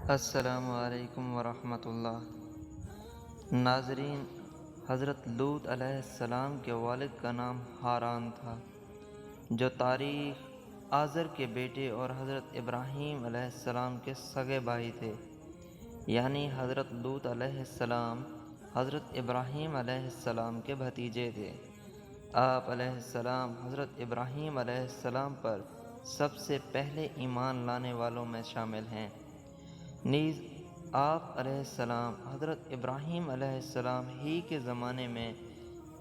السلام علیکم ورحمۃ اللہ۔ ناظرین، حضرت لوط علیہ السلام کے والد کا نام ہاران تھا، جو تاریخ آزر کے بیٹے اور حضرت ابراہیم علیہ السلام کے سگے بھائی تھے۔ یعنی حضرت لوط علیہ السلام حضرت ابراہیم علیہ السلام کے بھتیجے تھے۔ آپ علیہ السلام حضرت ابراہیم علیہ السلام پر سب سے پہلے ایمان لانے والوں میں شامل ہیں۔ نیز آپ علیہ السلام حضرت ابراہیم علیہ السلام ہی کے زمانے میں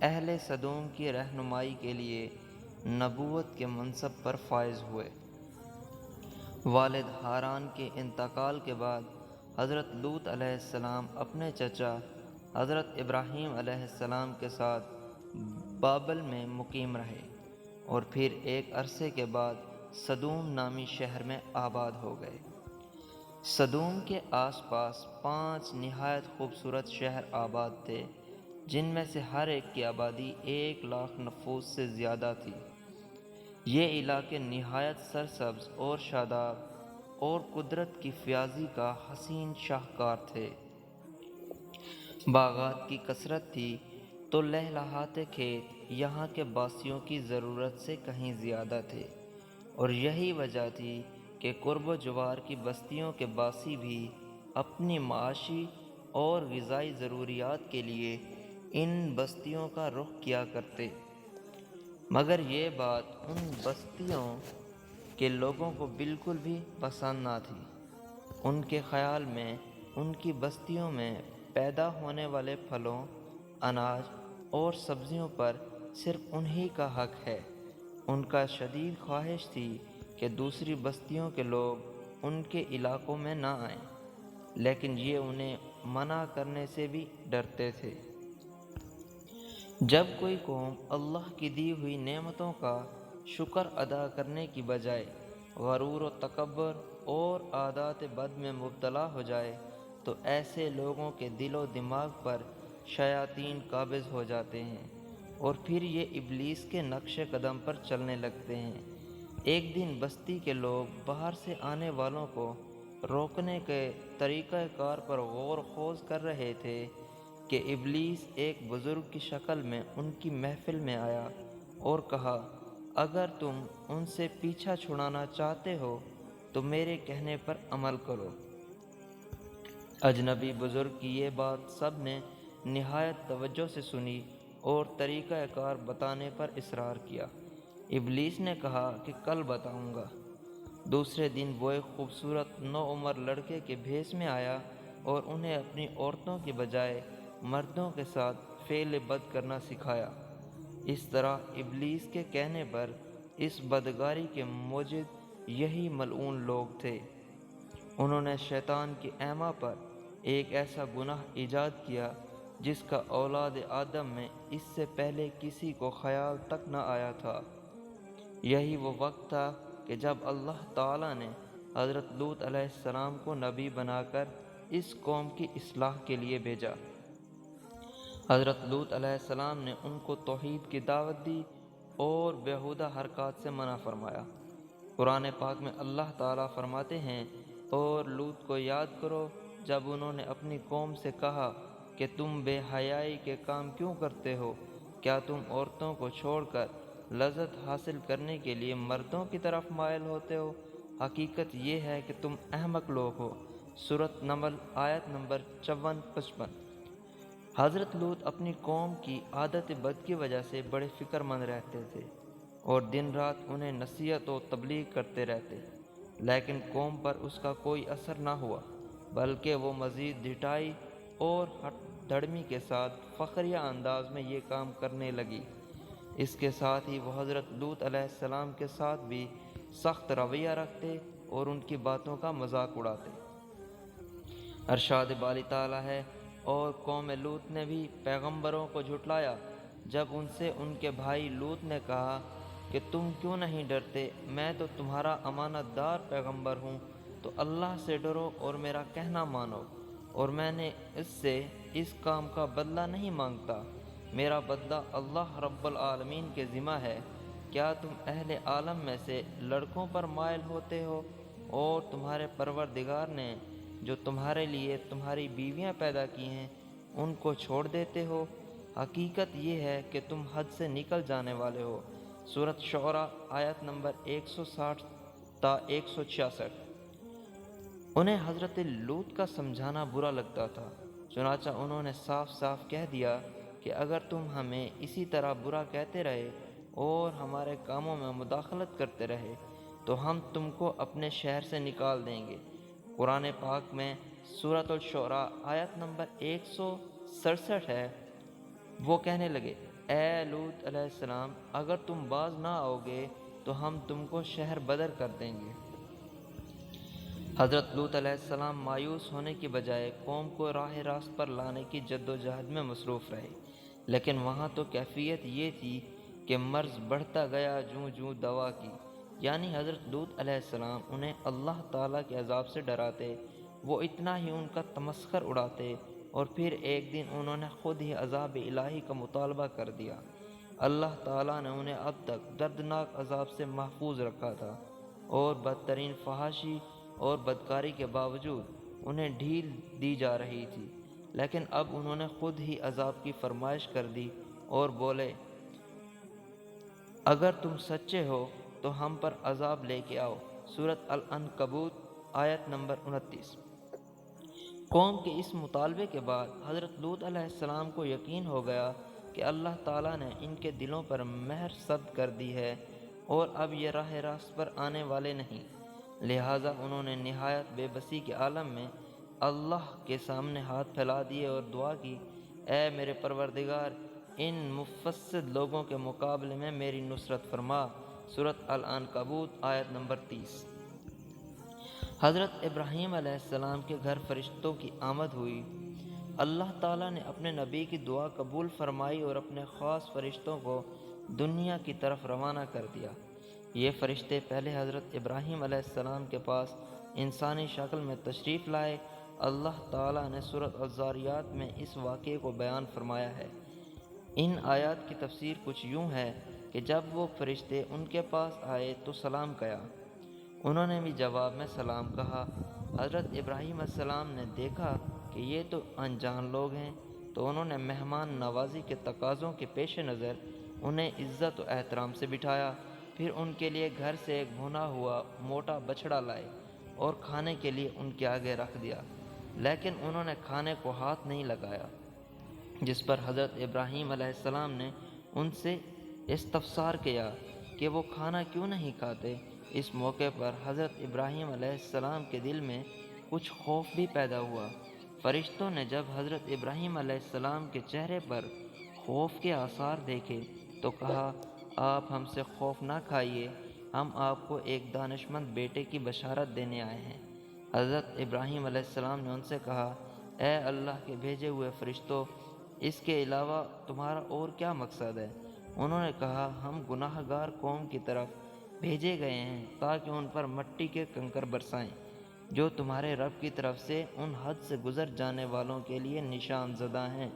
اہل سدوم کی رہنمائی کے لیے نبوت کے منصب پر فائز ہوئے۔ والد ہاران کے انتقال کے بعد حضرت لوط علیہ السلام اپنے چچا حضرت ابراہیم علیہ السلام کے ساتھ بابل میں مقیم رہے اور پھر ایک عرصے کے بعد سدوم نامی شہر میں آباد ہو گئے۔ سدوم کے آس پاس 5 نہایت خوبصورت شہر آباد تھے، جن میں سے ہر ایک کی آبادی 1,00,000 نفوس سے زیادہ تھی۔ یہ علاقے نہایت سرسبز اور شاداب اور قدرت کی فیاضی کا حسین شاہکار تھے۔ باغات کی کثرت تھی تو لہلہاتے کھیت یہاں کے باسیوں کی ضرورت سے کہیں زیادہ تھے، اور یہی وجہ تھی کہ قرب و جوار کی بستیوں کے باسی بھی اپنی معاشی اور غذائی ضروریات کے لیے ان بستیوں کا رخ کیا کرتے۔ مگر یہ بات ان بستیوں کے لوگوں کو بالکل بھی پسند نہ تھی۔ ان کے خیال میں ان کی بستیوں میں پیدا ہونے والے پھلوں، اناج اور سبزیوں پر صرف انہی کا حق ہے۔ ان کا شدید خواہش تھی کہ دوسری بستیوں کے لوگ ان کے علاقوں میں نہ آئیں، لیکن یہ انہیں منع کرنے سے بھی ڈرتے تھے۔ جب کوئی قوم اللہ کی دی ہوئی نعمتوں کا شکر ادا کرنے کی بجائے غرور و تکبر اور عادات بد میں مبتلا ہو جائے تو ایسے لوگوں کے دل و دماغ پر شیاطین قابض ہو جاتے ہیں اور پھر یہ ابلیس کے نقش قدم پر چلنے لگتے ہیں۔ ایک دن بستی کے لوگ باہر سے آنے والوں کو روکنے کے طریقہ کار پر غور و خوض کر رہے تھے کہ ابلیس ایک بزرگ کی شکل میں ان کی محفل میں آیا اور کہا، اگر تم ان سے پیچھا چھڑانا چاہتے ہو تو میرے کہنے پر عمل کرو۔ اجنبی بزرگ کی یہ بات سب نے نہایت توجہ سے سنی اور طریقہ کار بتانے پر اصرار کیا۔ ابلیس نے کہا کہ کل بتاؤں گا۔ دوسرے دن وہ ایک خوبصورت نوعمر لڑکے کے بھیس میں آیا اور انہیں اپنی عورتوں کی بجائے مردوں کے ساتھ فعل بد کرنا سکھایا۔ اس طرح ابلیس کے کہنے پر اس بدکاری کے موجد یہی ملعون لوگ تھے۔ انہوں نے شیطان کی اعماء پر ایک ایسا گناہ ایجاد کیا جس کا اولاد آدم میں اس سے پہلے کسی کو خیال تک نہ آیا تھا۔ یہی وہ وقت تھا کہ جب اللہ تعالیٰ نے حضرت لوط علیہ السلام کو نبی بنا کر اس قوم کی اصلاح کے لیے بھیجا۔ حضرت لوط علیہ السلام نے ان کو توحید کی دعوت دی اور بیہودہ حرکات سے منع فرمایا۔ قرآن پاک میں اللہ تعالیٰ فرماتے ہیں، اور لوط کو یاد کرو جب انہوں نے اپنی قوم سے کہا کہ تم بے حیائی کے کام کیوں کرتے ہو؟ کیا تم عورتوں کو چھوڑ کر لذت حاصل کرنے کے لیے مردوں کی طرف مائل ہوتے ہو؟ حقیقت یہ ہے کہ تم احمق لوگ ہو۔ سورۃ نمل آیت نمبر 54-55۔ حضرت لوط اپنی قوم کی عادت بد کی وجہ سے بڑے فکر مند رہتے تھے اور دن رات انہیں نصیحت و تبلیغ کرتے رہتے، لیکن قوم پر اس کا کوئی اثر نہ ہوا، بلکہ وہ مزید ڈٹائی اور ہٹ دھڑمی کے ساتھ فخریہ انداز میں یہ کام کرنے لگی۔ اس کے ساتھ ہی وہ حضرت لوط علیہ السلام کے ساتھ بھی سخت رویہ رکھتے اور ان کی باتوں کا مذاق اڑاتے۔ ارشاد باری تعالیٰ ہے، اور قوم لوط نے بھی پیغمبروں کو جھٹلایا جب ان سے ان کے بھائی لوط نے کہا کہ تم کیوں نہیں ڈرتے، میں تو تمہارا امانت دار پیغمبر ہوں، تو اللہ سے ڈرو اور میرا کہنا مانو، اور میں نے اس سے اس کام کا بدلہ نہیں مانگتا، میرا بدلہ اللہ رب العالمین کے ذمہ ہے۔ کیا تم اہل عالم میں سے لڑکوں پر مائل ہوتے ہو، اور تمہارے پروردگار نے جو تمہارے لیے تمہاری بیویاں پیدا کی ہیں ان کو چھوڑ دیتے ہو؟ حقیقت یہ ہے کہ تم حد سے نکل جانے والے ہو۔ سورۃ شعراء آیت نمبر 160 تا 166۔ انہیں حضرت لوط کا سمجھانا برا لگتا تھا، چنانچہ انہوں نے صاف صاف کہہ دیا کہ اگر تم ہمیں اسی طرح برا کہتے رہے اور ہمارے کاموں میں مداخلت کرتے رہے تو ہم تم کو اپنے شہر سے نکال دیں گے۔ قرآن پاک میں سورۃ الشعراء آیت نمبر 167 ہے۔ وہ کہنے لگے، اے لوط علیہ السلام، اگر تم باز نہ آؤ گے تو ہم تم کو شہر بدر کر دیں گے۔ حضرت لوط علیہ السلام مایوس ہونے کی بجائے قوم کو راہ راست پر لانے کی جد و جہد میں مصروف رہے، لیکن وہاں تو کیفیت یہ تھی کہ مرض بڑھتا گیا جوں جوں دوا کی، یعنی حضرت لوط علیہ السلام انہیں اللہ تعالیٰ کے عذاب سے ڈراتے، وہ اتنا ہی ان کا تمسخر اڑاتے اور پھر ایک دن انہوں نے خود ہی عذاب الہی کا مطالبہ کر دیا۔ اللہ تعالیٰ نے انہیں اب تک دردناک عذاب سے محفوظ رکھا تھا اور بدترین فحاشی اور بدکاری کے باوجود انہیں ڈھیل دی جا رہی تھی، لیکن اب انہوں نے خود ہی عذاب کی فرمائش کر دی اور بولے، اگر تم سچے ہو تو ہم پر عذاب لے کے آؤ۔ سورۃ العنکبوت آیت نمبر 29۔ قوم کے اس مطالبے کے بعد حضرت لوط علیہ السلام کو یقین ہو گیا کہ اللہ تعالیٰ نے ان کے دلوں پر مہر صد کر دی ہے اور اب یہ راہ راست پر آنے والے نہیں، لہٰذا انہوں نے نہایت بے بسی کے عالم میں اللہ کے سامنے ہاتھ پھیلا دیے اور دعا کی، اے میرے پروردگار، ان مفسد لوگوں کے مقابلے میں میری نصرت فرما۔ سورۃ العنکبوت آیت نمبر 30۔ حضرت ابراہیم علیہ السلام کے گھر فرشتوں کی آمد ہوئی۔ اللہ تعالیٰ نے اپنے نبی کی دعا قبول فرمائی اور اپنے خاص فرشتوں کو دنیا کی طرف روانہ کر دیا۔ یہ فرشتے پہلے حضرت ابراہیم علیہ السلام کے پاس انسانی شکل میں تشریف لائے۔ اللہ تعالیٰ نے سورۃ الذاریات میں اس واقعے کو بیان فرمایا ہے۔ ان آیات کی تفسیر کچھ یوں ہے کہ جب وہ فرشتے ان کے پاس آئے تو سلام کیا، انہوں نے بھی جواب میں سلام کہا۔ حضرت ابراہیم علیہ السلام نے دیکھا کہ یہ تو انجان لوگ ہیں، تو انہوں نے مہمان نوازی کے تقاضوں کے پیش نظر انہیں عزت و احترام سے بٹھایا، پھر ان کے لیے گھر سے ایک بھنا ہوا موٹا بچڑا لائے اور کھانے کے لیے ان کے آگے رکھ دیا، لیکن انہوں نے کھانے کو ہاتھ نہیں لگایا، جس پر حضرت ابراہیم علیہ السلام نے ان سے استفسار کیا کہ وہ کھانا کیوں نہیں کھاتے۔ اس موقع پر حضرت ابراہیم علیہ السلام کے دل میں کچھ خوف بھی پیدا ہوا۔ فرشتوں نے جب حضرت ابراہیم علیہ السلام کے چہرے پر خوف کے آثار دیکھے تو کہا، آپ ہم سے خوف نہ کھائیے، ہم آپ کو ایک دانشمند بیٹے کی بشارت دینے آئے ہیں۔ حضرت ابراہیم علیہ السلام نے ان سے کہا، اے اللہ کے بھیجے ہوئے فرشتوں، اس کے علاوہ تمہارا اور کیا مقصد ہے؟ انہوں نے کہا، ہم گناہ گار قوم کی طرف بھیجے گئے ہیں تاکہ ان پر مٹی کے کنکر برسائیں، جو تمہارے رب کی طرف سے ان حد سے گزر جانے والوں کے لیے نشان زدہ ہیں۔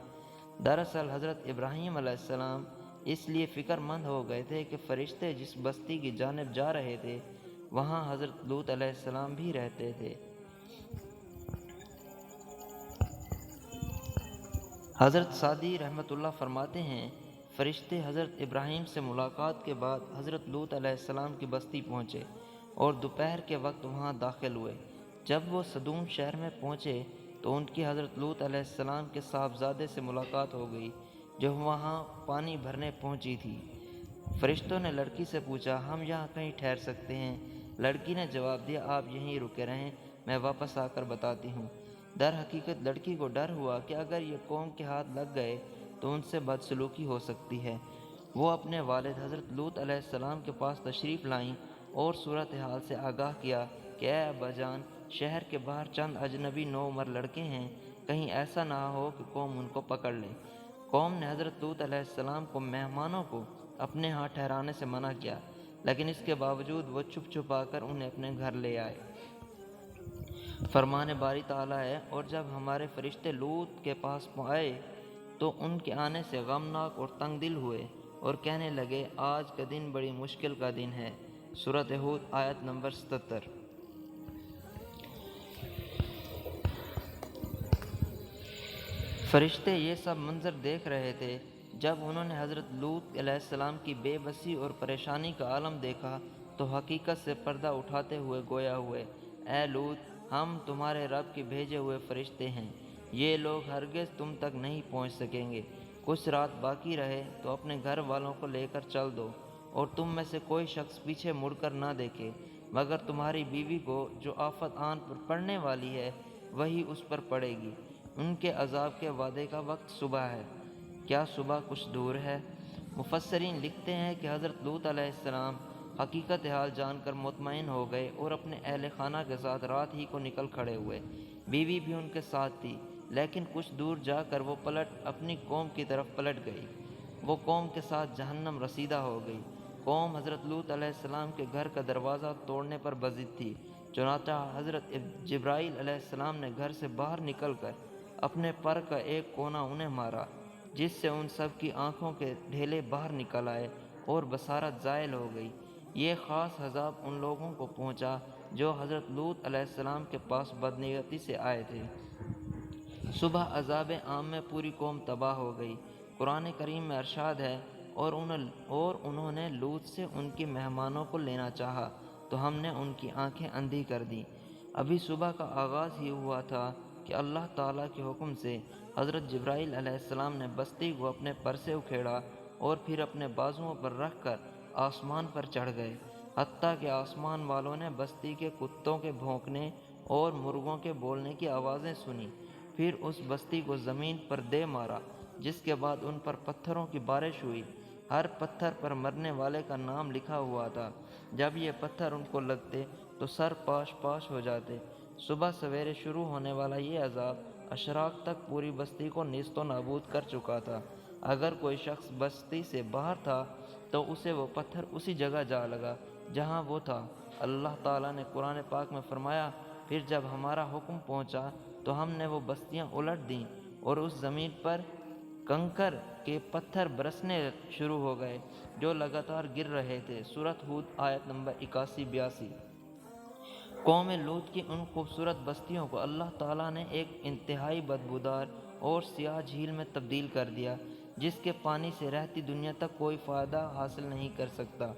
دراصل حضرت ابراہیم علیہ السلام اس لیے فکر مند ہو گئے تھے کہ فرشتے جس بستی کی جانب جا رہے تھے وہاں حضرت لوط علیہ السلام بھی رہتے تھے۔ حضرت سعدی رحمۃ اللہ فرماتے ہیں، فرشتے حضرت ابراہیم سے ملاقات کے بعد حضرت لوط علیہ السلام کی بستی پہنچے اور دوپہر کے وقت وہاں داخل ہوئے۔ جب وہ صدوم شہر میں پہنچے تو ان کی حضرت لوط علیہ السلام کے صاحبزادے سے ملاقات ہو گئی جو وہاں پانی بھرنے پہنچی تھی۔ فرشتوں نے لڑکی سے پوچھا، ہم یہاں کہیں ٹھہر سکتے ہیں؟ لڑکی نے جواب دیا، آپ یہیں رکے رہیں، میں واپس آ کر بتاتی ہوں۔ در حقیقت لڑکی کو ڈر ہوا کہ اگر یہ قوم کے ہاتھ لگ گئے تو ان سے بدسلوکی ہو سکتی ہے۔ وہ اپنے والد حضرت لوط علیہ السلام کے پاس تشریف لائیں اور صورتحال سے آگاہ کیا کہ اے ابا جان، شہر کے باہر چند اجنبی نوعمر لڑکے ہیں، کہیں ایسا نہ ہو کہ قوم ان کو پکڑ لے۔ قوم نے حضرت لوط علیہ السلام کو مہمانوں کو اپنے ہاں ٹھہرانے سے منع کیا، لیکن اس کے باوجود وہ چھپ چھپا کر انہیں اپنے گھر لے آئے۔ فرمان باری تعالیٰ ہے، اور جب ہمارے فرشتے لوط کے پاس آئے تو ان کے آنے سے غمناک اور تنگ دل ہوئے اور کہنے لگے، آج کا دن بڑی مشکل کا دن ہے۔ سورۃ ہود آیت نمبر 77۔ فرشتے یہ سب منظر دیکھ رہے تھے۔ جب انہوں نے حضرت لوط علیہ السلام کی بے بسی اور پریشانی کا عالم دیکھا تو حقیقت سے پردہ اٹھاتے ہوئے گویا ہوئے، اے لوط، ہم تمہارے رب کے بھیجے ہوئے فرشتے ہیں، یہ لوگ ہرگز تم تک نہیں پہنچ سکیں گے۔ کچھ رات باقی رہے تو اپنے گھر والوں کو لے کر چل دو، اور تم میں سے کوئی شخص پیچھے مڑ کر نہ دیکھے، مگر تمہاری بیوی کو جو آفت آن پر پڑنے والی ہے وہی اس پر پڑے گی۔ ان کے عذاب کے وعدے کا وقت صبح ہے، کیا صبح کچھ دور ہے؟ مفسرین لکھتے ہیں کہ حضرت لوط علیہ السلام حقیقت حال جان کر مطمئن ہو گئے اور اپنے اہل خانہ کے ساتھ رات ہی کو نکل کھڑے ہوئے۔ بیوی بھی ان کے ساتھ تھی، لیکن کچھ دور جا کر وہ اپنی قوم کی طرف پلٹ گئی۔ وہ قوم کے ساتھ جہنم رسیدہ ہو گئی۔ قوم حضرت لوط علیہ السلام کے گھر کا دروازہ توڑنے پر بضد تھی، چنانچہ حضرت جبرائیل علیہ السلام نے گھر سے باہر نکل کر اپنے پر کا ایک کونا انہیں مارا، جس سے ان سب کی آنکھوں کے ڈھیلے باہر نکل آئے اور بصارت زائل ہو گئی۔ یہ خاص عذاب ان لوگوں کو پہنچا جو حضرت لوط علیہ السلام کے پاس بدنیتی سے آئے تھے۔ صبح عذاب عام میں پوری قوم تباہ ہو گئی۔ قرآن کریم میں ارشاد ہے، اور انہوں نے لوط سے ان کے مہمانوں کو لینا چاہا تو ہم نے ان کی آنکھیں اندھی کر دیں۔ ابھی صبح کا آغاز ہی ہوا تھا کہ اللہ تعالیٰ کے حکم سے حضرت جبرائیل علیہ السلام نے بستی کو اپنے پر سے اکھیڑا اور پھر اپنے بازوؤں پر رکھ کر آسمان پر چڑھ گئے، حتیٰ کہ آسمان والوں نے بستی کے کتوں کے بھونکنے اور مرغوں کے بولنے کی آوازیں سنی۔ پھر اس بستی کو زمین پر دے مارا، جس کے بعد ان پر پتھروں کی بارش ہوئی۔ ہر پتھر پر مرنے والے کا نام لکھا ہوا تھا۔ جب یہ پتھر ان کو لگتے تو سر پاش پاش ہو جاتے۔ صبح سویرے شروع ہونے والا یہ عذاب اشراق تک پوری بستی کو نیست و نابود کر چکا تھا۔ اگر کوئی شخص بستی سے باہر تھا تو اسے وہ پتھر اسی جگہ جا لگا جہاں وہ تھا۔ اللہ تعالیٰ نے قرآن پاک میں فرمایا، پھر جب ہمارا حکم پہنچا تو ہم نے وہ بستیاں الٹ دیں اور اس زمین پر کنکر کے پتھر برسنے شروع ہو گئے جو لگاتار گر رہے تھے۔ سورۃ ہود آیت نمبر 81-82۔ قوم لوط کی ان خوبصورت بستیوں کو اللہ تعالیٰ نے ایک انتہائی بدبودار اور سیاہ جھیل میں تبدیل کر دیا، جس کے پانی سے رہتی دنیا تک کوئی فائدہ حاصل نہیں کر سکتا۔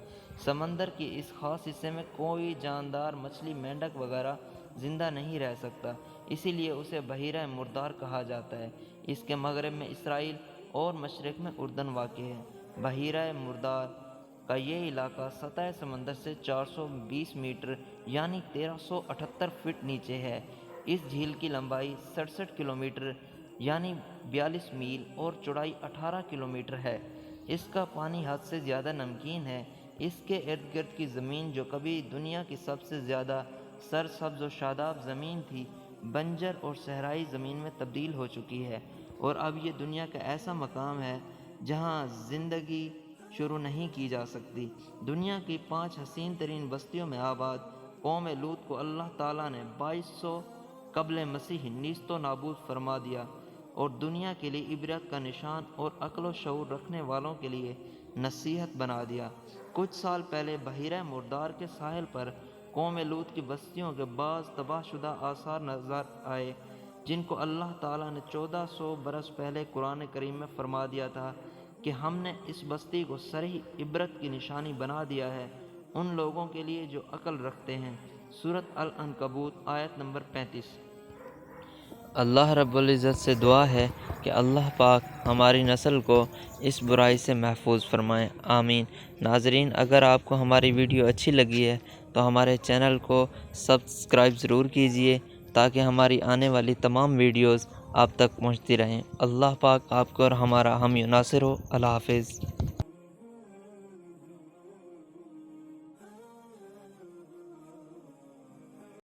سمندر کی اس خاص حصے میں کوئی جاندار مچھلی، مینڈک وغیرہ زندہ نہیں رہ سکتا، اسی لیے اسے بحیرہ مردار کہا جاتا ہے۔ اس کے مغرب میں اسرائیل اور مشرق میں اردن واقع ہے۔ بحیرہ مردار کا یہ علاقہ سطح سمندر سے 420 میٹر یعنی 1378 فٹ نیچے ہے۔ اس جھیل کی لمبائی 67 کلومیٹر یعنی 42 میل اور چوڑائی 18 کلومیٹر ہے۔ اس کا پانی حد سے زیادہ نمکین ہے۔ اس کے ارد گرد کی زمین، جو کبھی دنیا کی سب سے زیادہ سرسبز و شاداب زمین تھی، بنجر اور صحرائی زمین میں تبدیل ہو چکی ہے، اور اب یہ دنیا کا ایسا مقام ہے جہاں زندگی شروع نہیں کی جا سکتی۔ دنیا کی 5 حسین ترین بستیوں میں آباد قوم لوط کو اللہ تعالیٰ نے 2200 قبل مسیح نیست و نابود فرما دیا اور دنیا کے لیے عبرت کا نشان اور عقل و شعور رکھنے والوں کے لیے نصیحت بنا دیا۔ کچھ سال پہلے بحیرہ مردار کے ساحل پر قوم لوط کی بستیوں کے بعض تباہ شدہ آثار نظر آئے، جن کو اللہ تعالیٰ نے 1400 برس پہلے قرآن کریم میں فرما دیا تھا کہ ہم نے اس بستی کو صریح عبرت کی نشانی بنا دیا ہے ان لوگوں کے لیے جو عقل رکھتے ہیں۔ سورۃ العنکبوت آیت نمبر 35۔ اللہ رب العزت سے دعا ہے کہ اللہ پاک ہماری نسل کو اس برائی سے محفوظ فرمائے، آمین۔ ناظرین، اگر آپ کو ہماری ویڈیو اچھی لگی ہے تو ہمارے چینل کو سبسکرائب ضرور کیجیے تاکہ ہماری آنے والی تمام ویڈیوز آپ تک پہنچتی رہیں۔ اللہ پاک آپ کو اور ہمارا حامی و ناصر ہو۔ اللہ حافظ۔